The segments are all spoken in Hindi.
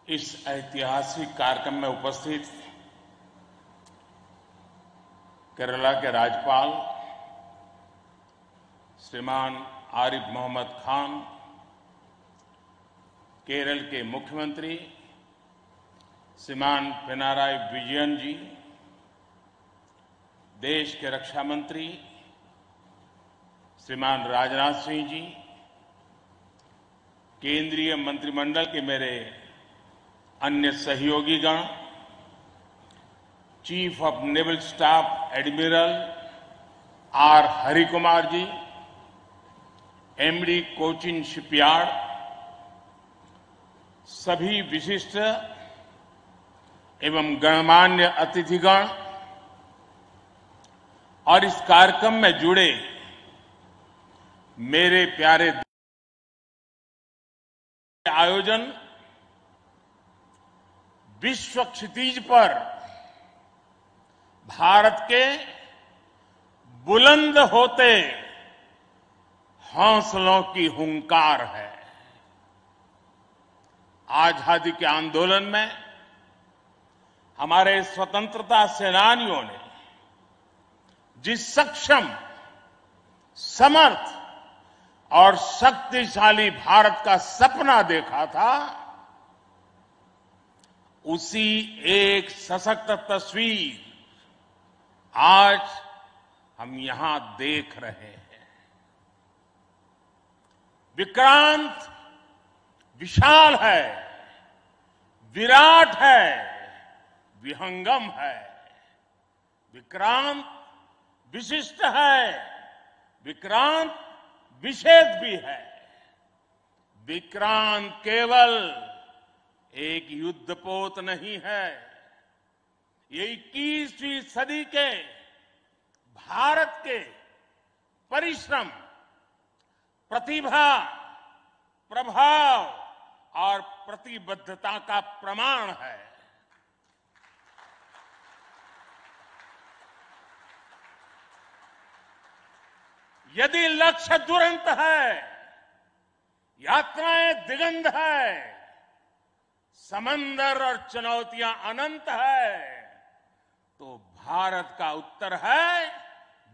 इस ऐतिहासिक कार्यक्रम में उपस्थित केरला के राज्यपाल श्रीमान आरिफ मोहम्मद खान, केरल के मुख्यमंत्री श्रीमान पिनाराई विजयन जी, देश के रक्षा मंत्री श्रीमान राजनाथ सिंह जी, केंद्रीय मंत्रिमंडल के मेरे अन्य सहयोगीगण, chief of naval staff admiral R Harikumar ji, MD Cochin shipyard, सभी विशिष्ट एवं गणमान्य अतिथिगण और इस कार्यक्रम में जुड़े मेरे प्यारे आयोजन विश्व क्षितिज पर भारत के बुलंद होते हौसलों की हुंकार है। आजादी के आंदोलन में हमारे स्वतंत्रता सेनानियों ने जिस सक्षम, समर्थ और शक्तिशाली भारत का सपना देखा था, उसी एक सशक्त तस्वीर आज हम यहां देख रहे हैं। विक्रांत विशाल है, विराट है, विहंगम है। विक्रांत विशिष्ट है, विक्रांत विशेष भी है। विक्रांत केवल एक युद्धपोत नहीं है, ये 21वीं सदी के भारत के परिश्रम, प्रतिभा, प्रभाव और प्रतिबद्धता का प्रमाण है। यदि लक्ष्य दुरंत है, यात्राएं दिगंत है, समंदर और चुनौतियां अनंत है, तो भारत का उत्तर है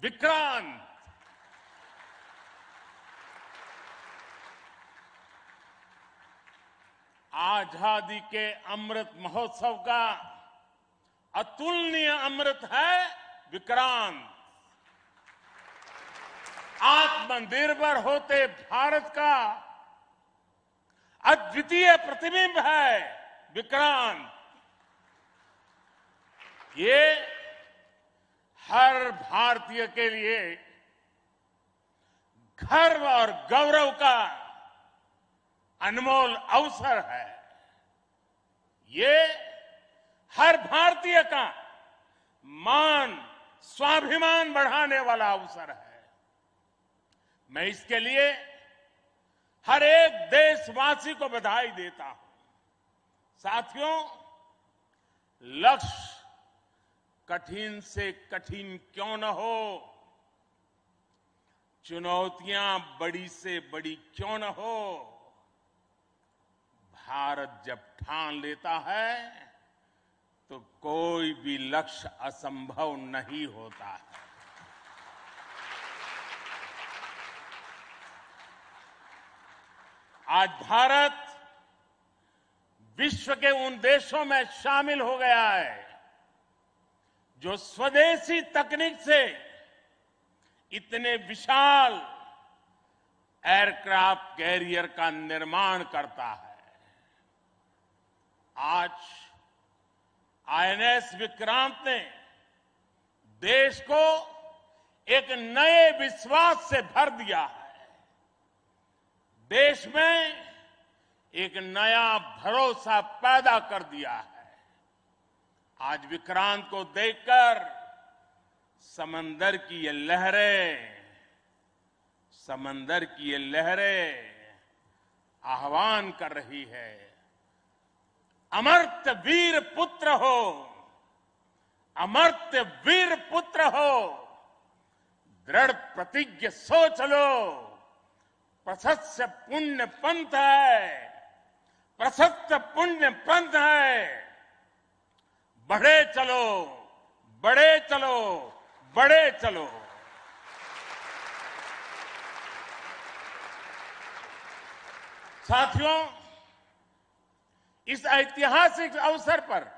विक्रांत। आजादी के अमृत महोत्सव का अतुलनीय अमृत है विक्रांत। आत्मनिर्भर होते भारत का अद्वितीय प्रतिबिंब है विक्रांत। ये हर भारतीय के लिए गर्व और गौरव का अनमोल अवसर है। ये हर भारतीय का मान, स्वाभिमान बढ़ाने वाला अवसर है। मैं इसके लिए हर एक देशवासी को बधाई देता हूं। साथियों, लक्ष्य कठिन से कठिन क्यों न हो, चुनौतियां बड़ी से बड़ी क्यों न हो, भारत जब ठान लेता है तो कोई भी लक्ष्य असंभव नहीं होता है। आज भारत विश्व के उन देशों में शामिल हो गया है जो स्वदेशी तकनीक से इतने विशाल एयरक्राफ्ट कैरियर का निर्माण करता है। आज आईएनएस विक्रांत ने देश को एक नए विश्वास से भर दिया है। देश में एक नया भरोसा पैदा कर दिया है। आज विक्रांत को देखकर समंदर की ये लहरें आह्वान कर रही है, अमर्त्य वीर पुत्र हो, अमर्त्य वीर पुत्र हो, दृढ़ प्रतिज्ञ सोच लो, प्रशस्य पुण्य पंथ है, प्रशस्त पुण्य पंथ है। बढ़े चलो, बड़े चलो, बड़े चलो। साथियों, इस ऐतिहासिक अवसर पर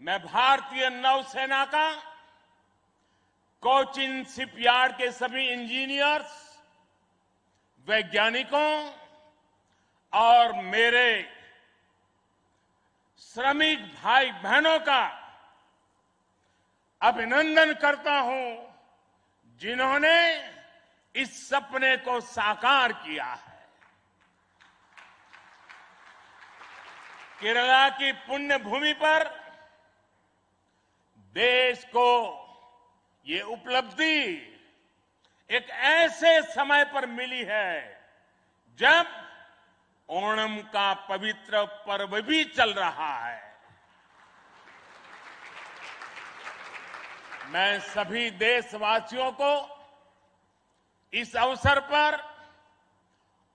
मैं भारतीय नौसेना का कोचिन शिपयार्ड के सभी इंजीनियर्स, वैज्ञानिकों और मेरे श्रमिक भाई बहनों का अभिनंदन करता हूं, जिन्होंने इस सपने को साकार किया है। केरला की पुण्य भूमि पर देश को ये उपलब्धि एक ऐसे समय पर मिली है जब ओणम का पवित्र पर्व भी चल रहा है। मैं सभी देशवासियों को इस अवसर पर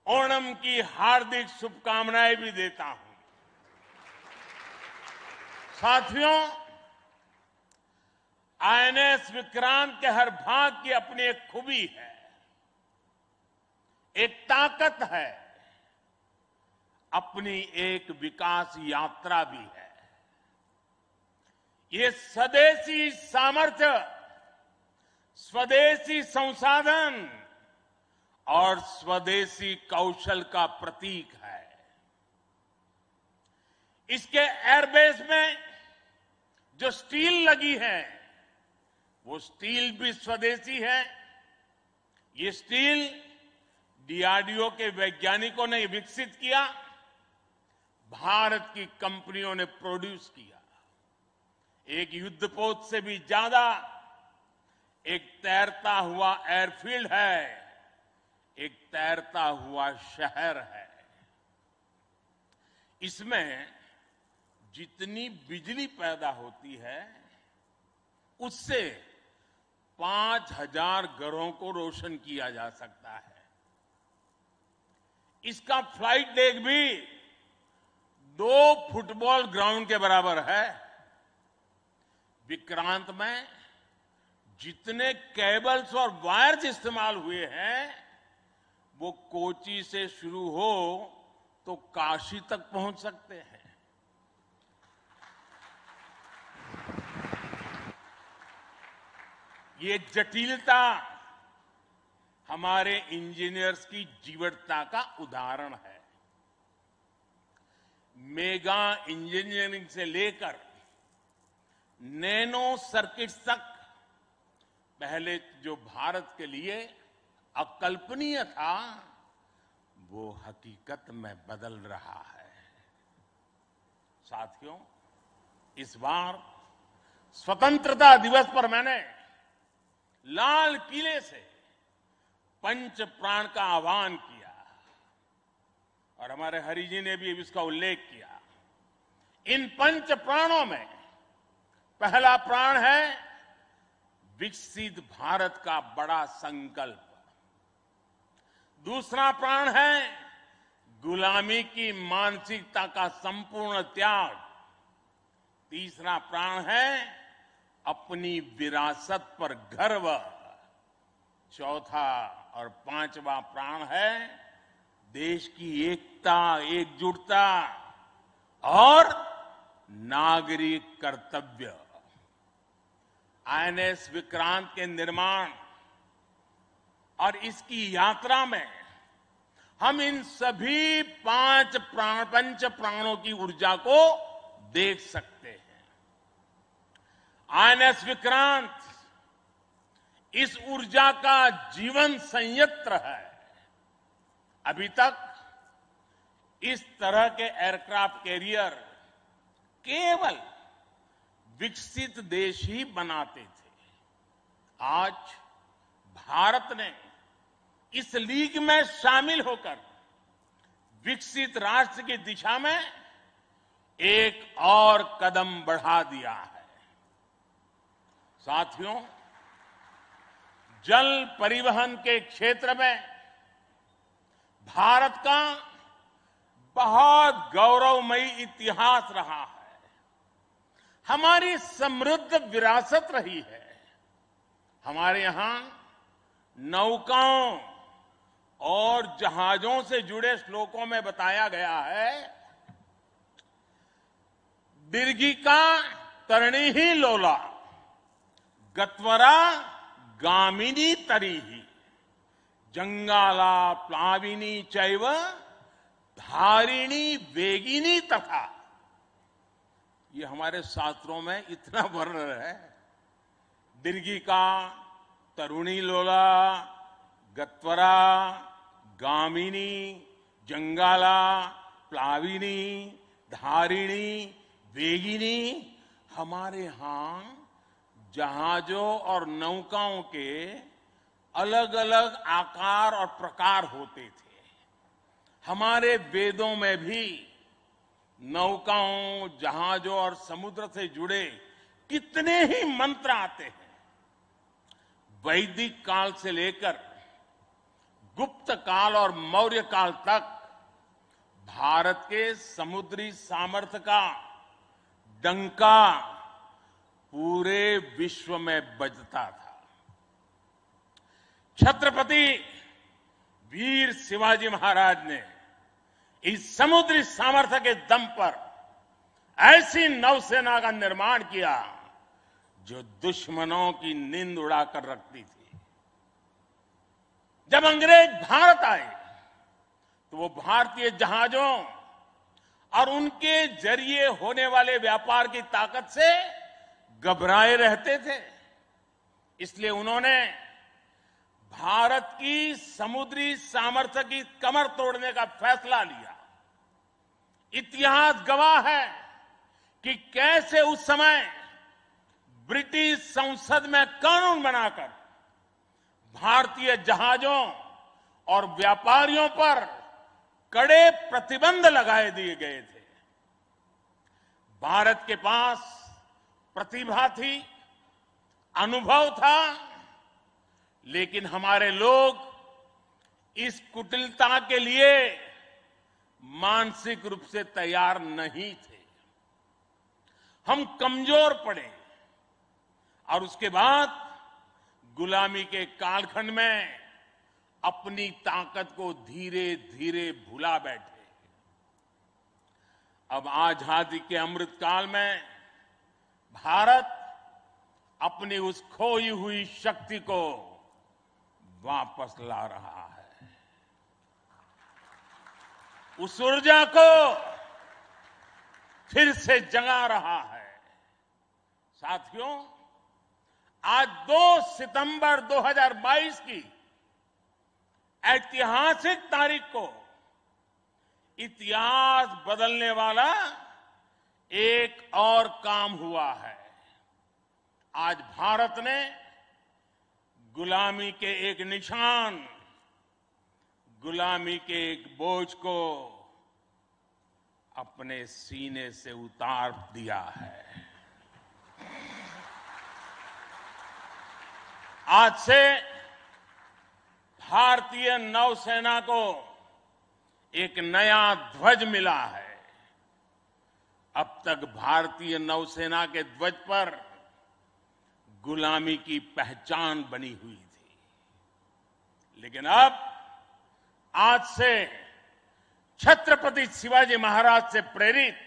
ओणम की हार्दिक शुभकामनाएं भी देता हूं। साथियों, आईएनएस विक्रांत के हर भाग की अपनी एक खूबी है, एक ताकत है, अपनी एक विकास यात्रा भी है। ये स्वदेशी सामर्थ्य, स्वदेशी संसाधन और स्वदेशी कौशल का प्रतीक है। इसके एयरबेस में जो स्टील लगी है, वो स्टील भी स्वदेशी है। ये स्टील डीआरडीओ के वैज्ञानिकों ने विकसित किया, भारत की कंपनियों ने प्रोड्यूस किया। एक युद्धपोत से भी ज्यादा एक तैरता हुआ एयरफील्ड है, एक तैरता हुआ शहर है। इसमें जितनी बिजली पैदा होती है, उससे 5000 घरों को रोशन किया जा सकता है। इसका फ्लाइट डेक भी 2 फुटबॉल ग्राउंड के बराबर है। विक्रांत में जितने केबल्स और वायर्स इस्तेमाल हुए हैं, वो कोची से शुरू हो तो काशी तक पहुंच सकते हैं। ये जटिलता हमारे इंजीनियर्स की जीवटता का उदाहरण है। मेगा इंजीनियरिंग से लेकर नैनो सर्किट्स तक पहले जो भारत के लिए अकल्पनीय था, वो हकीकत में बदल रहा है। साथियों, इस बार स्वतंत्रता दिवस पर मैंने लाल किले से पंच प्राण का आह्वान किया और हमारे हरि जी ने भी इसका उल्लेख किया। इन पंच प्राणों में पहला प्राण है विकसित भारत का बड़ा संकल्प। दूसरा प्राण है गुलामी की मानसिकता का संपूर्ण त्याग। तीसरा प्राण है अपनी विरासत पर गर्व। चौथा और पांचवा प्राण है देश की एकता, एकजुटता और नागरिक कर्तव्य। आईएनएस विक्रांत के निर्माण और इसकी यात्रा में हम इन सभी पंच प्राणों की ऊर्जा को देख सकते हैं। आईएनएस विक्रांत इस ऊर्जा का जीवन संयंत्र है। अभी तक इस तरह के एयरक्राफ्ट कैरियर केवल विकसित देश ही बनाते थे। आज भारत ने इस लीग में शामिल होकर विकसित राष्ट्र की दिशा में एक और कदम बढ़ा दिया है। साथियों, जल परिवहन के क्षेत्र में भारत का बहुत गौरवमयी इतिहास रहा है, हमारी समृद्ध विरासत रही है। हमारे यहां नौकाओं और जहाजों से जुड़े श्लोकों में बताया गया है, दीर्घिका तरणी ही लोला गत्वरा गामिनी तरीही जंगाला प्लाविनी चैव धारिणी वेगिनी तथा। ये हमारे शास्त्रों में इतना वर्णन है। दीर्घिका तरुणी लोला गत्वरा गामिनी जंगाला प्लाविनी धारिणी वेगिनी। हमारे यहां जहाजों और नौकाओं के अलग अलग आकार और प्रकार होते थे। हमारे वेदों में भी नौकाओं, जहाजों और समुद्र से जुड़े कितने ही मंत्र आते हैं। वैदिक काल से लेकर गुप्त काल और मौर्य काल तक भारत के समुद्री सामर्थ्य का डंका पूरे विश्व में बजता था। छत्रपति वीर शिवाजी महाराज ने इस समुद्री सामर्थ्य के दम पर ऐसी नौसेना का निर्माण किया जो दुश्मनों की नींद उड़ाकर रखती थी। जब अंग्रेज भारत आए तो वो भारतीय जहाजों और उनके जरिए होने वाले व्यापार की ताकत से घबराए रहते थे। इसलिए उन्होंने भारत की समुद्री सामर्थ्य की कमर तोड़ने का फैसला लिया। इतिहास गवाह है कि कैसे उस समय ब्रिटिश संसद में कानून बनाकर भारतीय जहाजों और व्यापारियों पर कड़े प्रतिबंध लगाए दिए गए थे। भारत के पास प्रतिभा थी, अनुभव था, लेकिन हमारे लोग इस कुटिलता के लिए मानसिक रूप से तैयार नहीं थे। हम कमजोर पड़े और उसके बाद गुलामी के कालखंड में अपनी ताकत को धीरे धीरे भुला बैठे। अब आजादी के अमृत काल में भारत अपनी उस खोई हुई शक्ति को वापस ला रहा है। उस ऊर्जा को फिर से जगा रहा है। साथियों, आज 2 सितंबर 2022 की ऐतिहासिक तारीख को इतिहास बदलने वाला एक और काम हुआ है। आज भारत ने गुलामी के एक निशान, गुलामी के एक बोझ को अपने सीने से उतार दिया है। आज से भारतीय नौसेना को एक नया ध्वज मिला है। अब तक भारतीय नौसेना के ध्वज पर गुलामी की पहचान बनी हुई थी, लेकिन अब आज से छत्रपति शिवाजी महाराज से प्रेरित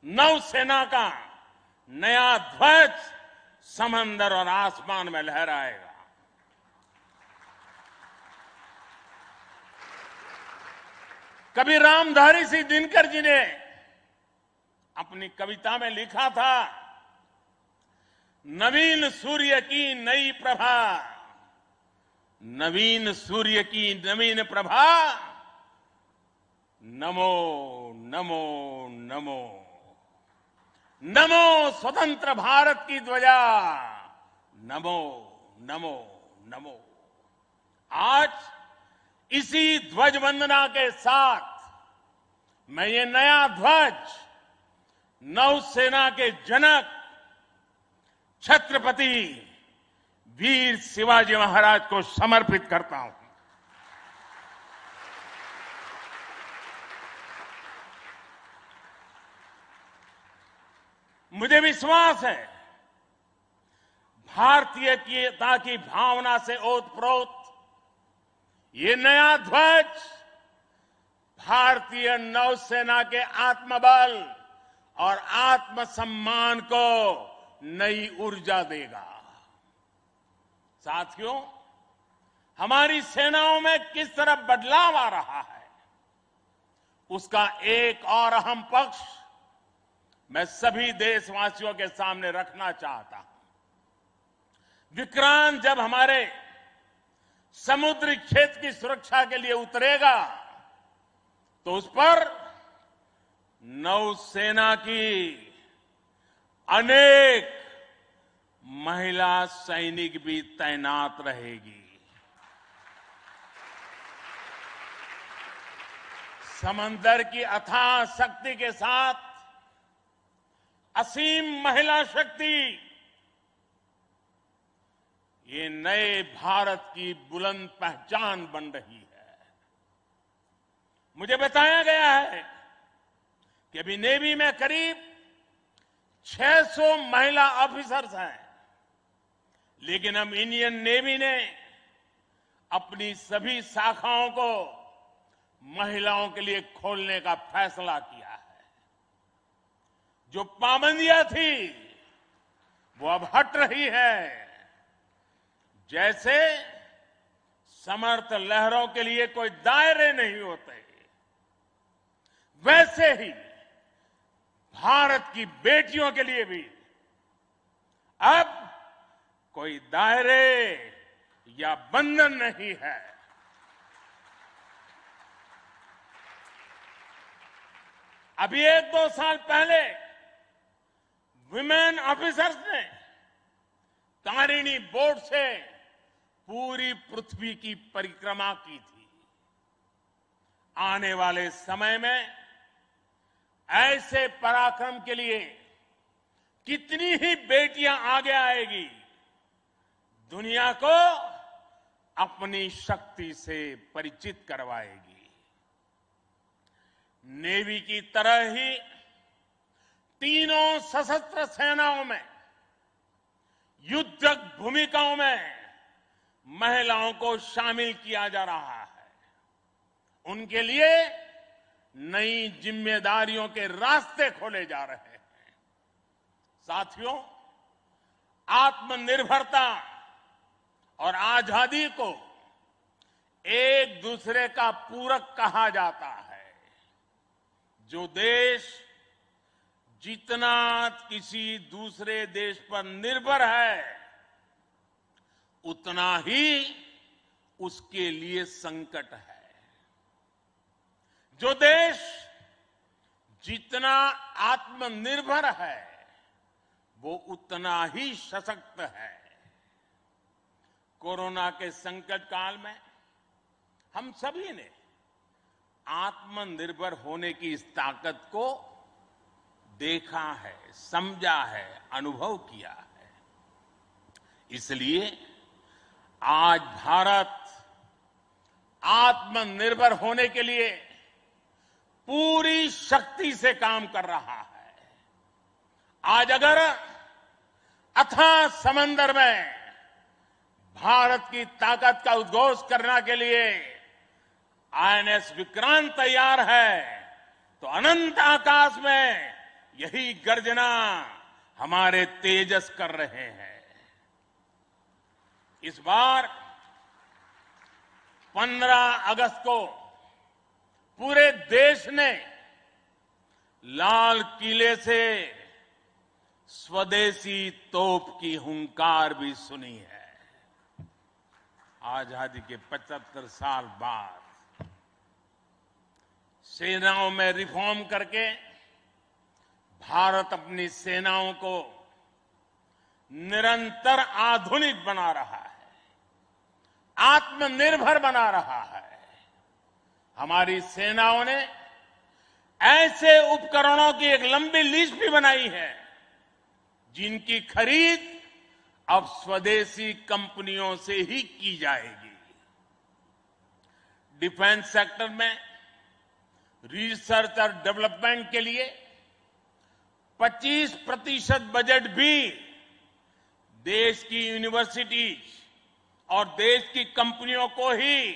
नौसेना का नया ध्वज समंदर और आसमान में लहराएगा। कभी रामधारी सिंह दिनकर जी ने अपनी कविता में लिखा था, नवीन सूर्य की नई प्रभा, नवीन सूर्य की नवीन प्रभा, नमो नमो नमो नमो स्वतंत्र भारत की ध्वजा, नमो नमो नमो। आज इसी ध्वज वंदना के साथ मैं ये नया ध्वज नौसेना के जनक छत्रपति वीर शिवाजी महाराज को समर्पित करता हूं। मुझे विश्वास है भारतीयता की भावना से ओतप्रोत ये नया ध्वज भारतीय नौसेना के आत्मबल और आत्मसम्मान को नई ऊर्जा देगा। साथियों, हमारी सेनाओं में किस तरह बदलाव आ रहा है, उसका एक और अहम पक्ष मैं सभी देशवासियों के सामने रखना चाहता हूं। विक्रांत जब हमारे समुद्री क्षेत्र की सुरक्षा के लिए उतरेगा तो उस पर नौसेना की अनेक महिला सैनिक भी तैनात रहेगी। समंदर की अथाह शक्ति के साथ असीम महिला शक्ति ये नए भारत की बुलंद पहचान बन रही है। मुझे बताया गया है कि अभी नेवी में करीब 600 महिला ऑफिसर्स हैं, लेकिन अब इंडियन नेवी ने अपनी सभी शाखाओं को महिलाओं के लिए खोलने का फैसला किया है। जो पाबंदियां थी वो अब हट रही है। जैसे समर्थ लहरों के लिए कोई दायरे नहीं होते, वैसे ही भारत की बेटियों के लिए भी अब कोई दायरे या बंधन नहीं है। अभी 1-2 साल पहले विमेन ऑफिसर्स ने तारिणी बोट से पूरी पृथ्वी की परिक्रमा की थी। आने वाले समय में ऐसे पराक्रम के लिए कितनी ही बेटियां आगे आएगी, दुनिया को अपनी शक्ति से परिचित करवाएगी। नेवी की तरह ही तीनों सशस्त्र सेनाओं में युद्धक भूमिकाओं में महिलाओं को शामिल किया जा रहा है। उनके लिए नई जिम्मेदारियों के रास्ते खोले जा रहे हैं। साथियों, आत्मनिर्भरता और आजादी को एक दूसरे का पूरक कहा जाता है। जो देश जितना किसी दूसरे देश पर निर्भर है, उतना ही उसके लिए संकट है। जो देश जितना आत्मनिर्भर है, वो उतना ही सशक्त है। कोरोना के संकट काल में हम सभी ने आत्मनिर्भर होने की इस ताकत को देखा है, समझा है, अनुभव किया है। इसलिए आज भारत आत्मनिर्भर होने के लिए पूरी शक्ति से काम कर रहा है। आज अगर अथाह समंदर में भारत की ताकत का उद्घोष करने के लिए आईएनएस विक्रांत तैयार है, तो अनंत आकाश में यही गर्जना हमारे तेजस कर रहे हैं। इस बार 15 अगस्त को पूरे देश ने लाल किले से स्वदेशी तोप की हुंकार भी सुनी है। आजादी के 75 साल बाद सेनाओं में रिफॉर्म करके भारत अपनी सेनाओं को निरंतर आधुनिक बना रहा है, आत्मनिर्भर बना रहा है। हमारी सेनाओं ने ऐसे उपकरणों की एक लंबी लिस्ट भी बनाई है जिनकी खरीद अब स्वदेशी कंपनियों से ही की जाएगी। डिफेंस सेक्टर में रिसर्च और डेवलपमेंट के लिए 25% बजट भी देश की यूनिवर्सिटीज और देश की कंपनियों को ही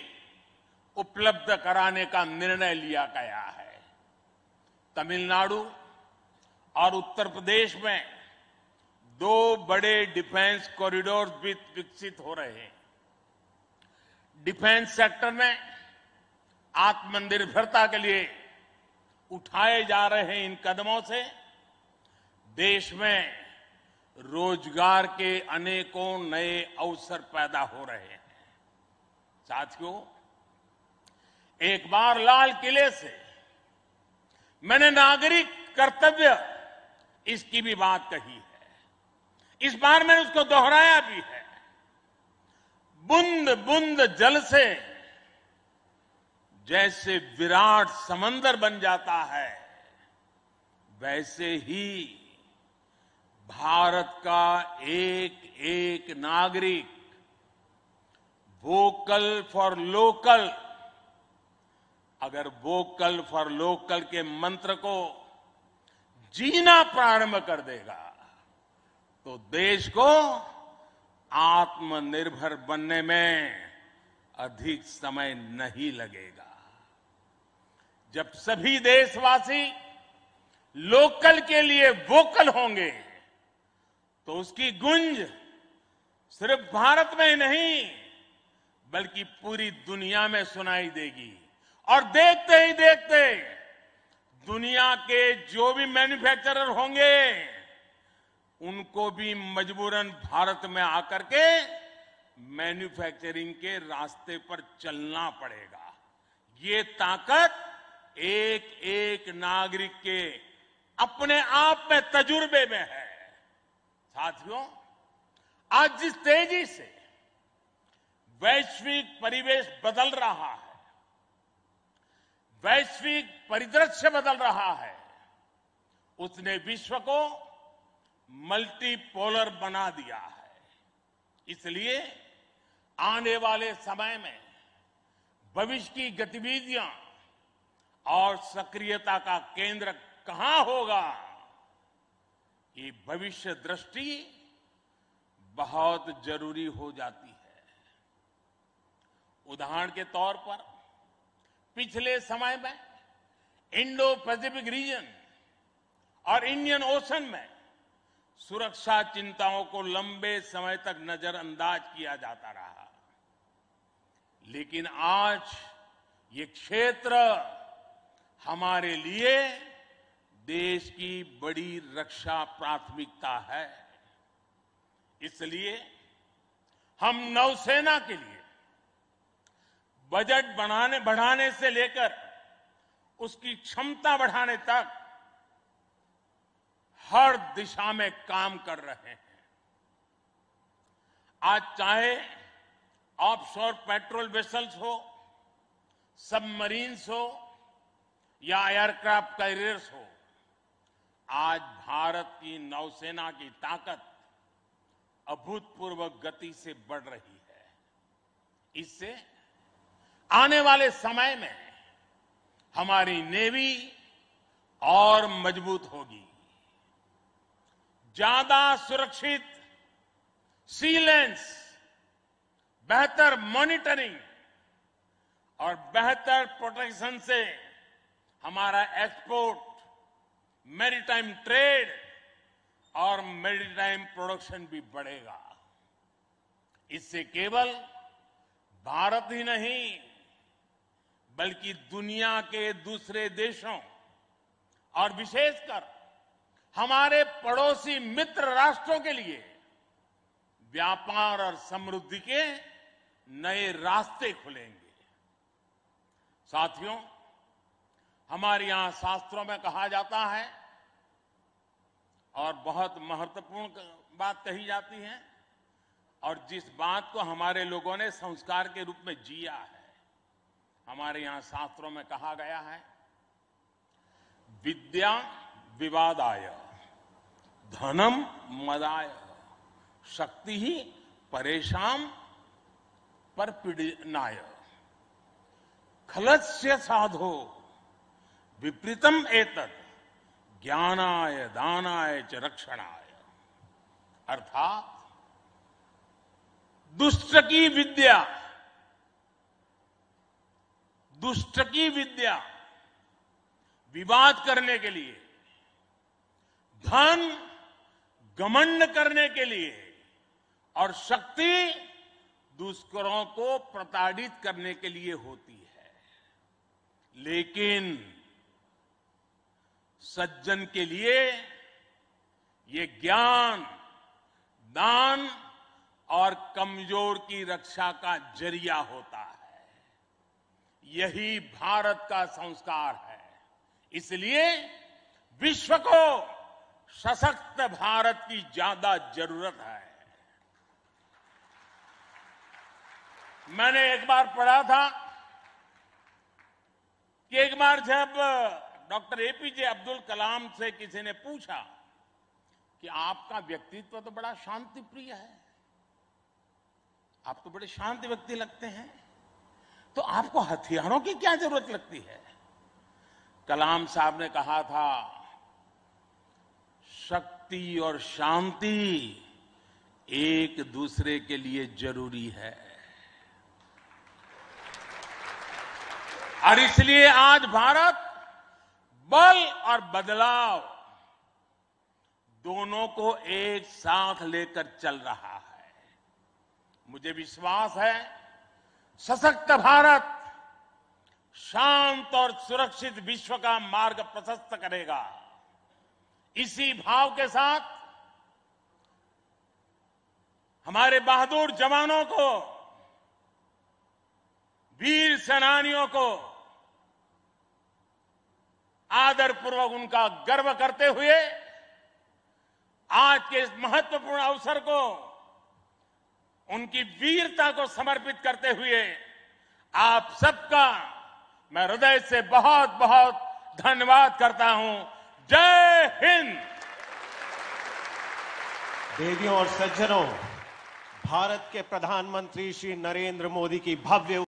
उपलब्ध कराने का निर्णय लिया गया है। तमिलनाडु और उत्तर प्रदेश में 2 बड़े डिफेंस कॉरिडोर भी विकसित हो रहे हैं। डिफेंस सेक्टर में आत्मनिर्भरता के लिए उठाए जा रहे इन कदमों से देश में रोजगार के अनेकों नए अवसर पैदा हो रहे हैं। साथियों, एक बार लाल किले से मैंने नागरिक कर्तव्य इसकी भी बात कही है। इस बार मैंने उसको दोहराया भी है। बूंद बूंद जल से जैसे विराट समंदर बन जाता है, वैसे ही भारत का एक एक नागरिक वोकल फॉर लोकल, अगर वोकल फॉर लोकल के मंत्र को जीना प्रारंभ कर देगा तो देश को आत्मनिर्भर बनने में अधिक समय नहीं लगेगा। जब सभी देशवासी लोकल के लिए वोकल होंगे तो उसकी गूंज सिर्फ भारत में ही नहीं बल्कि पूरी दुनिया में सुनाई देगी। और देखते ही देखते दुनिया के जो भी मैन्युफैक्चरर होंगे उनको भी मजबूरन भारत में आकर के मैन्युफैक्चरिंग के रास्ते पर चलना पड़ेगा। ये ताकत एक एक नागरिक के अपने आप में तजुर्बे में है। साथियों, आज जिस तेजी से वैश्विक परिवेश बदल रहा है, वैश्विक परिदृश्य बदल रहा है, उसने विश्व को मल्टीपोलर बना दिया है। इसलिए आने वाले समय में भविष्य की गतिविधियां और सक्रियता का केंद्र कहां होगा, ये भविष्य दृष्टि बहुत जरूरी हो जाती है। उदाहरण के तौर पर पिछले समय में इंडो पैसिफिक रीजन और इंडियन ओशन में सुरक्षा चिंताओं को लंबे समय तक नजरअंदाज किया जाता रहा, लेकिन आज ये क्षेत्र हमारे लिए देश की बड़ी रक्षा प्राथमिकता है। इसलिए हम नौसेना के लिए बजट बढ़ाने से लेकर उसकी क्षमता बढ़ाने तक हर दिशा में काम कर रहे हैं। आज चाहे ऑफशोर पेट्रोल वेसल्स हो, सबमरीन्स हो या एयरक्राफ्ट कैरियर्स हो, आज भारत की नौसेना की ताकत अभूतपूर्व गति से बढ़ रही है। इससे आने वाले समय में हमारी नेवी और मजबूत होगी। ज्यादा सुरक्षित सी लेन्स, बेहतर मॉनिटरिंग और बेहतर प्रोटेक्शन से हमारा एक्सपोर्ट, मैरीटाइम ट्रेड और मैरीटाइम प्रोडक्शन भी बढ़ेगा। इससे केवल भारत ही नहीं बल्कि दुनिया के दूसरे देशों और विशेषकर हमारे पड़ोसी मित्र राष्ट्रों के लिए व्यापार और समृद्धि के नए रास्ते खुलेंगे। साथियों, हमारे यहां शास्त्रों में कहा जाता है और बहुत महत्वपूर्ण बात कही जाती है और जिस बात को हमारे लोगों ने संस्कार के रूप में जिया है, हमारे यहां शास्त्रों में कहा गया है, विद्या विवादाय धनम मदाय शक्ति ही परेशान परपीडनाय खलस्य साधो विपरीतम एतत् ज्ञानाय दानाय च रक्षणाय, अर्थात दुष्ट की विद्या विवाद करने के लिए, धन घमंड करने के लिए और शक्ति दुष्करों को प्रताड़ित करने के लिए होती है। लेकिन सज्जन के लिए ये ज्ञान, दान और कमजोर की रक्षा का जरिया होता है। यही भारत का संस्कार है। इसलिए विश्व को सशक्त भारत की ज्यादा जरूरत है। मैंने एक बार पढ़ा था कि एक बार जब डॉक्टर एपीजे अब्दुल कलाम से किसी ने पूछा कि आपका व्यक्तित्व तो बड़ा शांति प्रिय है, आप तो बड़े शांत व्यक्ति लगते हैं, तो आपको हथियारों की क्या जरूरत लगती है? कलाम साहब ने कहा था, शक्ति और शांति एक दूसरे के लिए जरूरी है। और इसलिए आज भारत बल और बदलाव दोनों को एक साथ लेकर चल रहा है। मुझे विश्वास है, सशक्त भारत शांत और सुरक्षित विश्व का मार्ग प्रशस्त करेगा। इसी भाव के साथ हमारे बहादुर जवानों को, वीर सेनानियों को आदरपूर्वक उनका गर्व करते हुए आज के इस महत्वपूर्ण अवसर को उनकी वीरता को समर्पित करते हुए आप सबका मैं हृदय से बहुत बहुत धन्यवाद करता हूं। जय हिंद। देवियों और सज्जनों, भारत के प्रधानमंत्री श्री नरेंद्र मोदी की भव्य